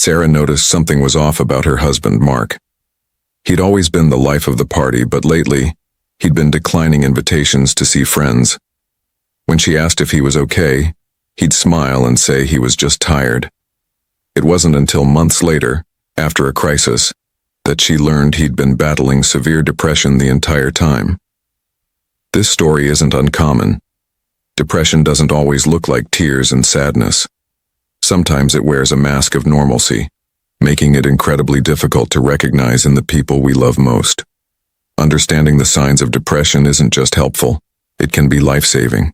Sarah noticed something was off about her husband, Mark. He'd always been the life of the party, but lately, he'd been declining invitations to see friends. When she asked if he was okay, he'd smile and say he was just tired. It wasn't until months later, after a crisis, that she learned he'd been battling severe depression the entire time. This story isn't uncommon. Depression doesn't always look like tears and sadness. Sometimes it wears a mask of normalcy, making it incredibly difficult to recognize in the people we love most. Understanding the signs of depression isn't just helpful, it can be life-saving.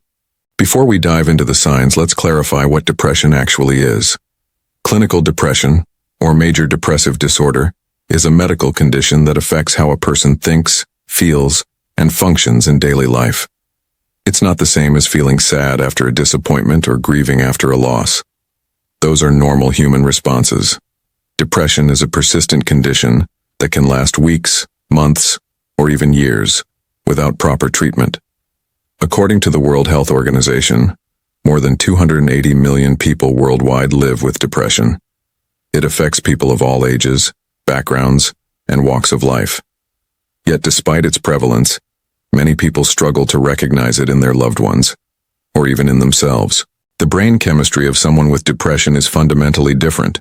Before we dive into the signs, let's clarify what depression actually is. Clinical depression, or major depressive disorder, is a medical condition that affects how a person thinks, feels, and functions in daily life. It's not the same as feeling sad after a disappointment or grieving after a loss. Those are normal human responses. Depression is a persistent condition that can last weeks, months, or even years without proper treatment. According to the World Health Organization, more than 280 million people worldwide live with depression. It affects people of all ages, backgrounds, and walks of life. Yet despite its prevalence, many people struggle to recognize it in their loved ones, or even in themselves. The brain chemistry of someone with depression is fundamentally different.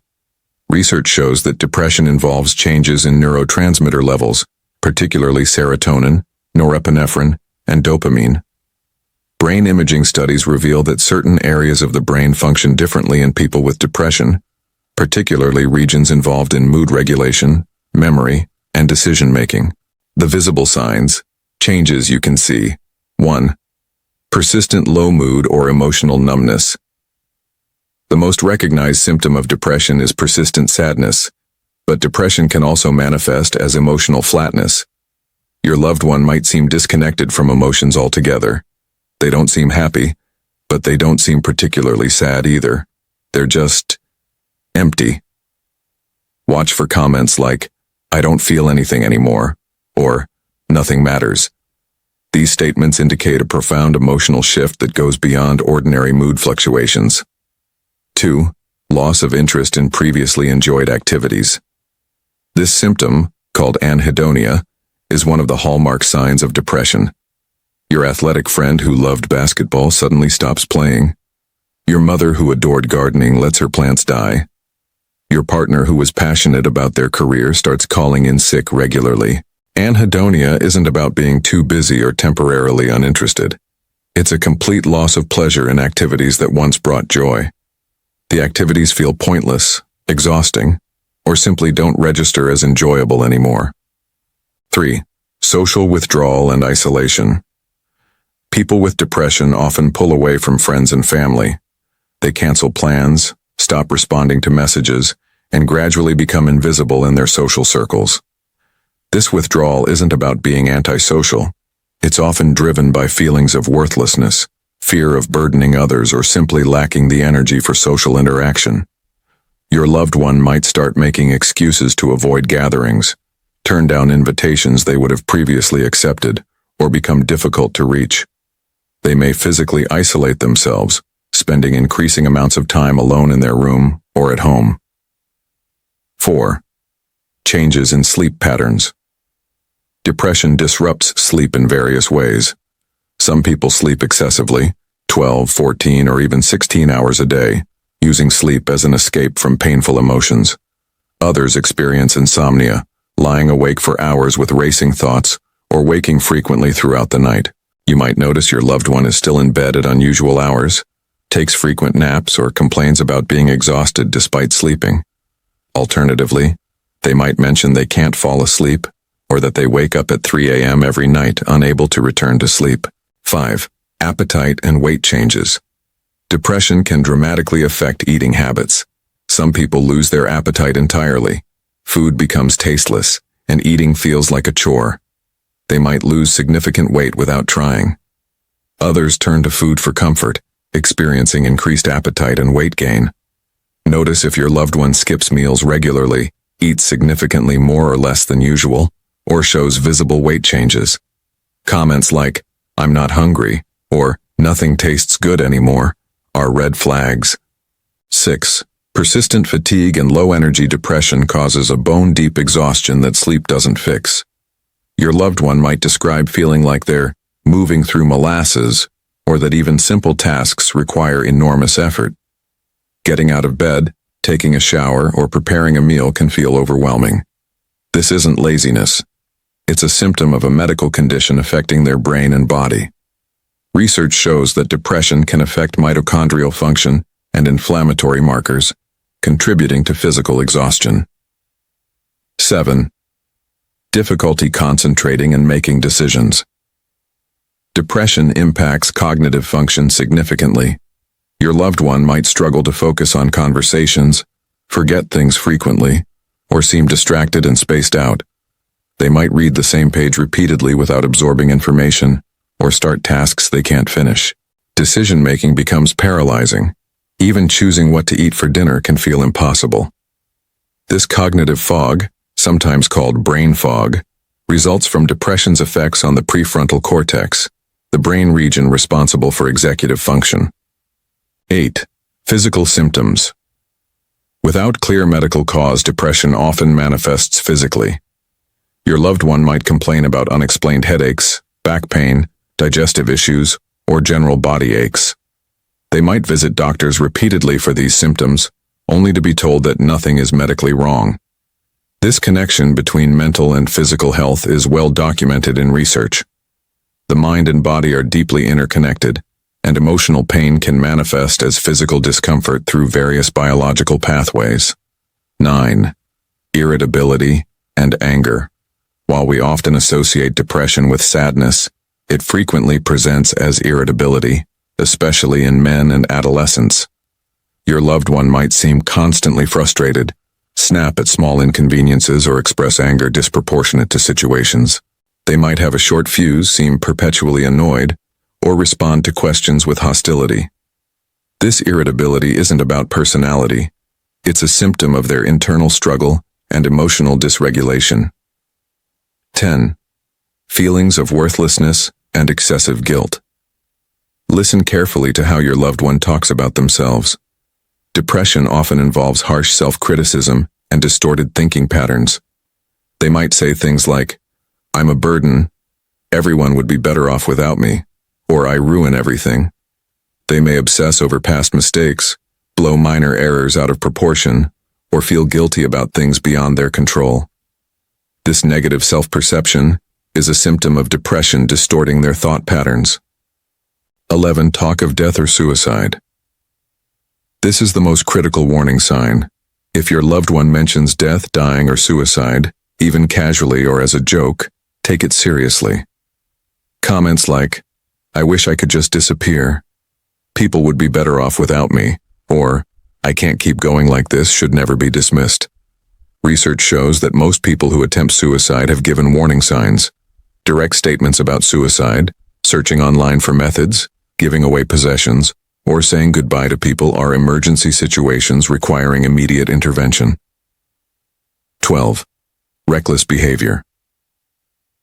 Research shows that depression involves changes in neurotransmitter levels, particularly serotonin, norepinephrine, and dopamine. Brain imaging studies reveal that certain areas of the brain function differently in people with depression, particularly regions involved in mood regulation, memory, and decision-making. The visible signs, changes you can see. 1. Persistent low mood or emotional numbness. The most recognized symptom of depression is persistent sadness, but depression can also manifest as emotional flatness. Your loved one might seem disconnected from emotions altogether. They don't seem happy, but they don't seem particularly sad either. They're just empty. Watch for comments like, "I don't feel anything anymore," or "nothing matters." These statements indicate a profound emotional shift that goes beyond ordinary mood fluctuations. 2. Loss of interest in previously enjoyed activities. This symptom, called anhedonia, is one of the hallmark signs of depression. Your athletic friend who loved basketball suddenly stops playing. Your mother who adored gardening lets her plants die. Your partner who was passionate about their career starts calling in sick regularly. Anhedonia isn't about being too busy or temporarily uninterested. It's a complete loss of pleasure in activities that once brought joy. The activities feel pointless, exhausting, or simply don't register as enjoyable anymore. 3. Social withdrawal and isolation. People with depression often pull away from friends and family. They cancel plans, stop responding to messages, and gradually become invisible in their social circles. This withdrawal isn't about being antisocial. It's often driven by feelings of worthlessness, fear of burdening others, or simply lacking the energy for social interaction. Your loved one might start making excuses to avoid gatherings, turn down invitations they would have previously accepted, or become difficult to reach. They may physically isolate themselves, spending increasing amounts of time alone in their room or at home. 4. Changes in sleep patterns. Depression disrupts sleep in various ways. Some people sleep excessively, 12, 14, or even 16 hours a day, using sleep as an escape from painful emotions. Others experience insomnia, lying awake for hours with racing thoughts, or waking frequently throughout the night. You might notice your loved one is still in bed at unusual hours, takes frequent naps, or complains about being exhausted despite sleeping. Alternatively, they might mention they can't fall asleep, or that they wake up at 3 a.m. every night unable to return to sleep. 5. Appetite and weight changes. Depression can dramatically affect eating habits. Some people lose their appetite entirely. Food becomes tasteless, and eating feels like a chore. They might lose significant weight without trying. Others turn to food for comfort, experiencing increased appetite and weight gain. Notice if your loved one skips meals regularly, eats significantly more or less than usual, or shows visible weight changes. Comments like, "I'm not hungry," or "nothing tastes good anymore," are red flags. 6. Persistent fatigue and low-energy depression causes a bone-deep exhaustion that sleep doesn't fix. Your loved one might describe feeling like they're moving through molasses, or that even simple tasks require enormous effort. Getting out of bed, taking a shower, or preparing a meal can feel overwhelming. This isn't laziness. It's a symptom of a medical condition affecting their brain and body. Research shows that depression can affect mitochondrial function and inflammatory markers, contributing to physical exhaustion. 7. Difficulty concentrating and making decisions. Depression impacts cognitive function significantly. Your loved one might struggle to focus on conversations, forget things frequently, or seem distracted and spaced out. They might read the same page repeatedly without absorbing information, or start tasks they can't finish. Decision-making becomes paralyzing. Even choosing what to eat for dinner can feel impossible. This cognitive fog, sometimes called brain fog, results from depression's effects on the prefrontal cortex, the brain region responsible for executive function. 8. Physical symptoms. Without clear medical cause, depression often manifests physically. Your loved one might complain about unexplained headaches, back pain, digestive issues, or general body aches. They might visit doctors repeatedly for these symptoms, only to be told that nothing is medically wrong. This connection between mental and physical health is well documented in research. The mind and body are deeply interconnected, and emotional pain can manifest as physical discomfort through various biological pathways. 9. Irritability and anger. While we often associate depression with sadness, it frequently presents as irritability, especially in men and adolescents. Your loved one might seem constantly frustrated, snap at small inconveniences, or express anger disproportionate to situations. They might have a short fuse, seem perpetually annoyed, or respond to questions with hostility. This irritability isn't about personality. It's a symptom of their internal struggle and emotional dysregulation. 10. Feelings of worthlessness and excessive guilt. Listen carefully to how your loved one talks about themselves. Depression often involves harsh self-criticism and distorted thinking patterns. They might say things like, "I'm a burden," "Everyone would be better off without me," or "I ruin everything." They may obsess over past mistakes, blow minor errors out of proportion, or feel guilty about things beyond their control. This negative self-perception is a symptom of depression distorting their thought patterns. 11. Talk of death or suicide. This is the most critical warning sign. If your loved one mentions death, dying, or suicide, even casually or as a joke, take it seriously. Comments like, "I wish I could just disappear," "People would be better off without me," or "I can't keep going like this," should never be dismissed. Research shows that most people who attempt suicide have given warning signs. Direct statements about suicide, searching online for methods, giving away possessions, or saying goodbye to people are emergency situations requiring immediate intervention. 12. Reckless behavior.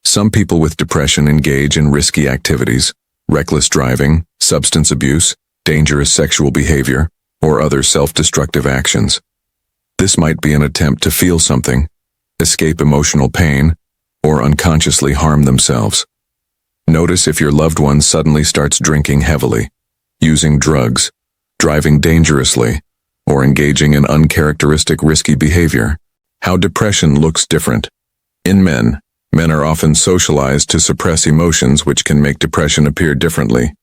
Some people with depression engage in risky activities, reckless driving, substance abuse, dangerous sexual behavior, or other self-destructive actions. This might be an attempt to feel something, escape emotional pain, or unconsciously harm themselves. Notice if your loved one suddenly starts drinking heavily, using drugs, driving dangerously, or engaging in uncharacteristic risky behavior. How depression looks different. In men, men are often socialized to suppress emotions, which can make depression appear differently.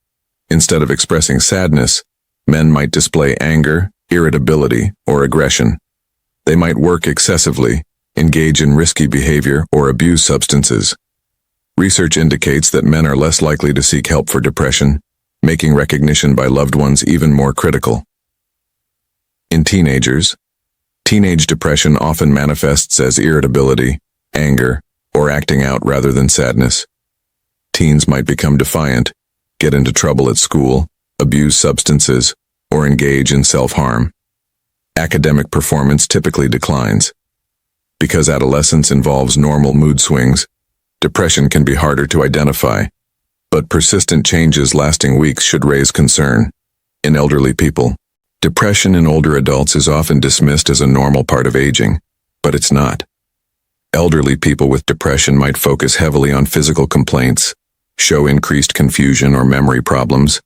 Instead of expressing sadness, men might display anger, irritability, or aggression. They might work excessively, engage in risky behavior, or abuse substances. Research indicates that men are less likely to seek help for depression, making recognition by loved ones even more critical. In teenagers, teenage depression often manifests as irritability, anger, or acting out rather than sadness. Teens might become defiant, get into trouble at school, abuse substances, or engage in self-harm. Academic performance typically declines. Because adolescence involves normal mood swings, depression can be harder to identify, but persistent changes lasting weeks should raise concern. In elderly people, Depression in older adults is often dismissed as a normal part of aging, but it's not. Elderly people with depression might focus heavily on physical complaints, show increased confusion or memory problems,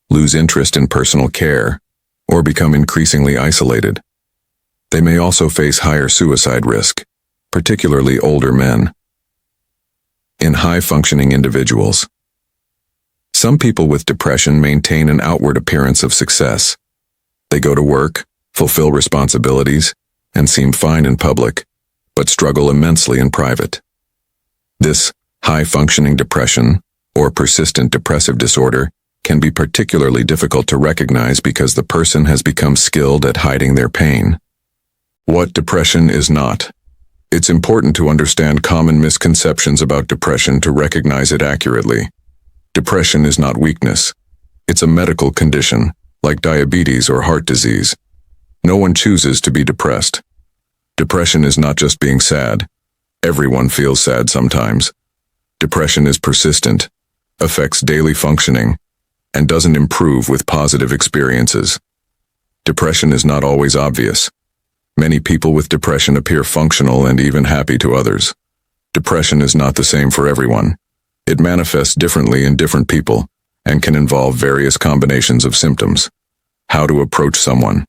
lose interest in personal care, or become increasingly isolated. They may also face higher suicide risk, particularly older men. In high-functioning individuals, some people with depression maintain an outward appearance of success. They go to work, fulfill responsibilities, and seem fine in public, but struggle immensely in private. This high-functioning depression, or persistent depressive disorder, can be particularly difficult to recognize because the person has become skilled at hiding their pain. What depression is not. It's important to understand common misconceptions about depression to recognize it accurately. Depression is not weakness. It's a medical condition, like diabetes or heart disease. No one chooses to be depressed. Depression is not just being sad. Everyone feels sad sometimes. Depression is persistent, affects daily functioning, and doesn't improve with positive experiences. Depression is not always obvious. Many people with depression appear functional and even happy to others. Depression is not the same for everyone. It manifests differently in different people and can involve various combinations of symptoms. How to approach someone.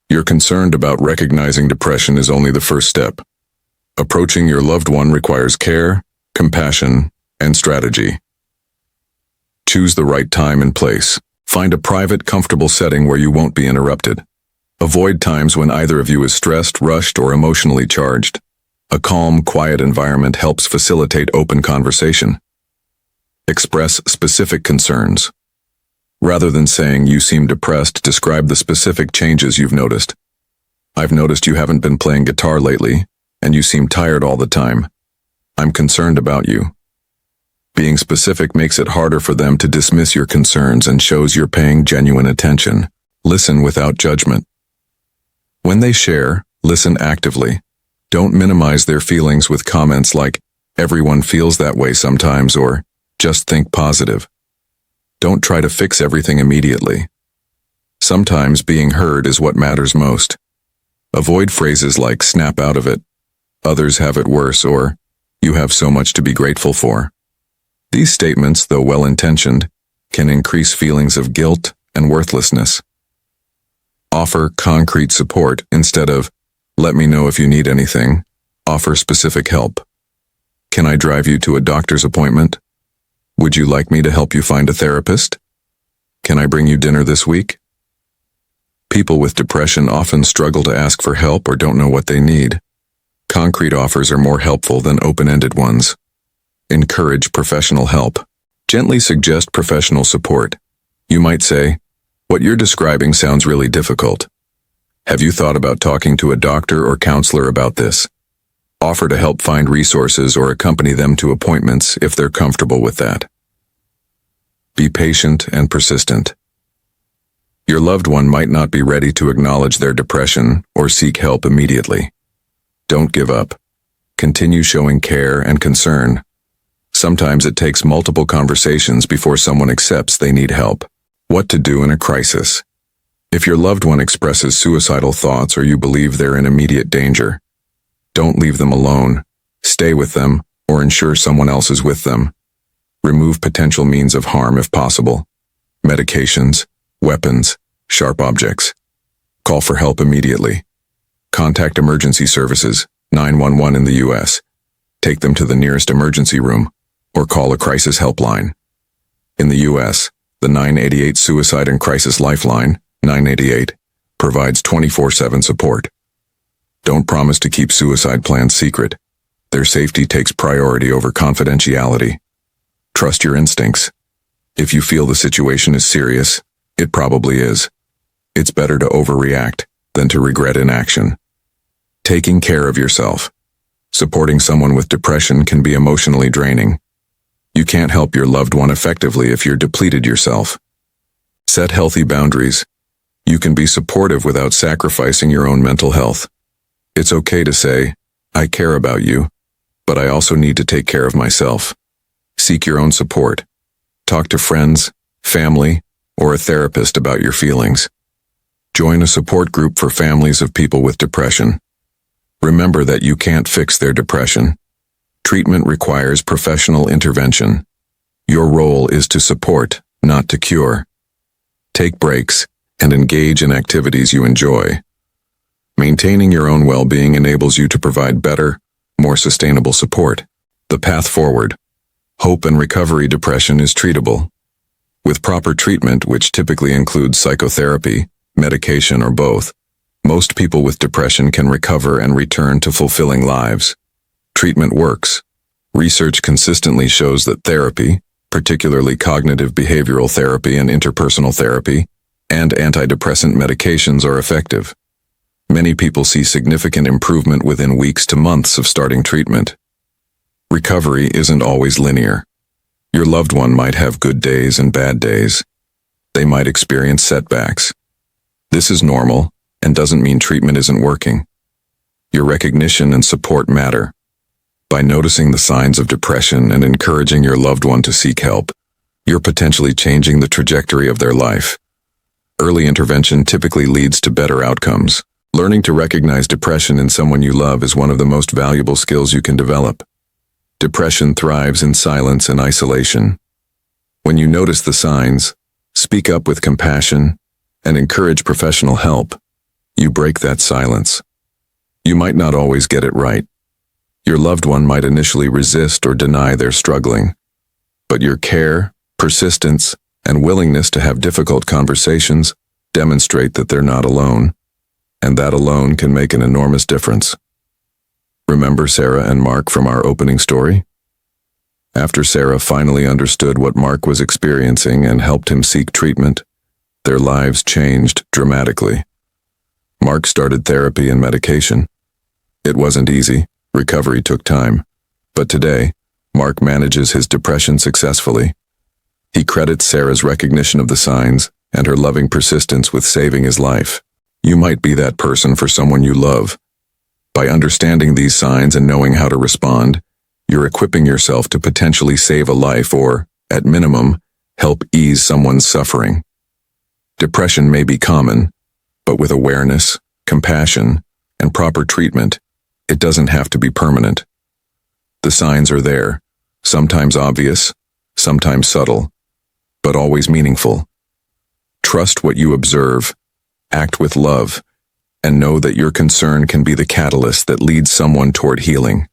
You're concerned about recognizing depression is only the first step. Approaching your loved one requires care, compassion, and strategy. Choose the right time and place. Find a private, comfortable setting where you won't be interrupted. Avoid times when either of you is stressed, rushed, or emotionally charged. A calm, quiet environment helps facilitate open conversation. Express specific concerns. Rather than saying you seem depressed, describe the specific changes you've noticed. I've noticed you haven't been playing guitar lately, and you seem tired all the time. I'm concerned about you. Being specific makes it harder for them to dismiss your concerns and shows you're paying genuine attention. Listen without judgment. When they share, listen actively. Don't minimize their feelings with comments like, "Everyone feels that way sometimes," or "Just think positive." Don't try to fix everything immediately. Sometimes being heard is what matters most. Avoid phrases like "snap out of it," "others have it worse," or "you have so much to be grateful for." These statements, though well-intentioned, can increase feelings of guilt and worthlessness. Offer concrete support instead of, "Let me know if you need anything." Offer specific help. "Can I drive you to a doctor's appointment? Would you like me to help you find a therapist? Can I bring you dinner this week?" People with depression often struggle to ask for help or don't know what they need. Concrete offers are more helpful than open-ended ones. Encourage professional help. Gently suggest professional support. You might say, "What you're describing sounds really difficult. Have you thought about talking to a doctor or counselor about this?" Offer to help find resources or accompany them to appointments if they're comfortable with that. Be patient and persistent. Your loved one might not be ready to acknowledge their depression or seek help immediately. Don't give up. Continue showing care and concern. Sometimes it takes multiple conversations before someone accepts they need help. What to do in a crisis. If your loved one expresses suicidal thoughts or you believe they're in immediate danger, don't leave them alone. Stay with them or ensure someone else is with them. Remove potential means of harm if possible. Medications, weapons, sharp objects. Call for help immediately. Contact emergency services, 911 in the U.S. Take them to the nearest emergency room or call a crisis helpline. In the U.S., the 988 Suicide and Crisis Lifeline, 988, provides 24/7 support. Don't promise to keep suicide plans secret. Their safety takes priority over confidentiality. Trust your instincts. If you feel the situation is serious, it probably is. It's better to overreact than to regret inaction. Taking care of yourself. Supporting someone with depression can be emotionally draining. You can't help your loved one effectively if you're depleted yourself. Set healthy boundaries. You can be supportive without sacrificing your own mental health. It's okay to say, "I care about you, but I also need to take care of myself." Seek your own support. Talk to friends, family, or a therapist about your feelings. Join a support group for families of people with depression. Remember that you can't fix their depression. Treatment requires professional intervention. Your role is to support, not to cure. Take breaks and engage in activities you enjoy. Maintaining your own well-being enables you to provide better, more sustainable support. The path forward. Hope and recovery. Depression is treatable. With proper treatment, which typically includes psychotherapy, medication, or both, most people with depression can recover and return to fulfilling lives. Treatment works. Research consistently shows that therapy, particularly cognitive behavioral therapy and interpersonal therapy, and antidepressant medications are effective. Many people see significant improvement within weeks to months of starting treatment. Recovery isn't always linear. Your loved one might have good days and bad days. They might experience setbacks. This is normal and doesn't mean treatment isn't working. Your recognition and support matter. By noticing the signs of depression and encouraging your loved one to seek help, you're potentially changing the trajectory of their life. Early intervention typically leads to better outcomes. Learning to recognize depression in someone you love is one of the most valuable skills you can develop. Depression thrives in silence and isolation. When you notice the signs, speak up with compassion, and encourage professional help, you break that silence. You might not always get it right. Your loved one might initially resist or deny they're struggling. But your care, persistence, and willingness to have difficult conversations demonstrate that they're not alone, and that alone can make an enormous difference. Remember Sarah and Mark from our opening story? After Sarah finally understood what Mark was experiencing and helped him seek treatment, their lives changed dramatically. Mark started therapy and medication. It wasn't easy. Recovery took time. But today, Mark manages his depression successfully. He credits Sarah's recognition of the signs and her loving persistence with saving his life. You might be that person for someone you love. By understanding these signs and knowing how to respond, you're equipping yourself to potentially save a life or, at minimum, help ease someone's suffering. Depression may be common, but with awareness, compassion, and proper treatment, it doesn't have to be permanent. The signs are there, sometimes obvious, sometimes subtle, but always meaningful. Trust what you observe, act with love, and know that your concern can be the catalyst that leads someone toward healing.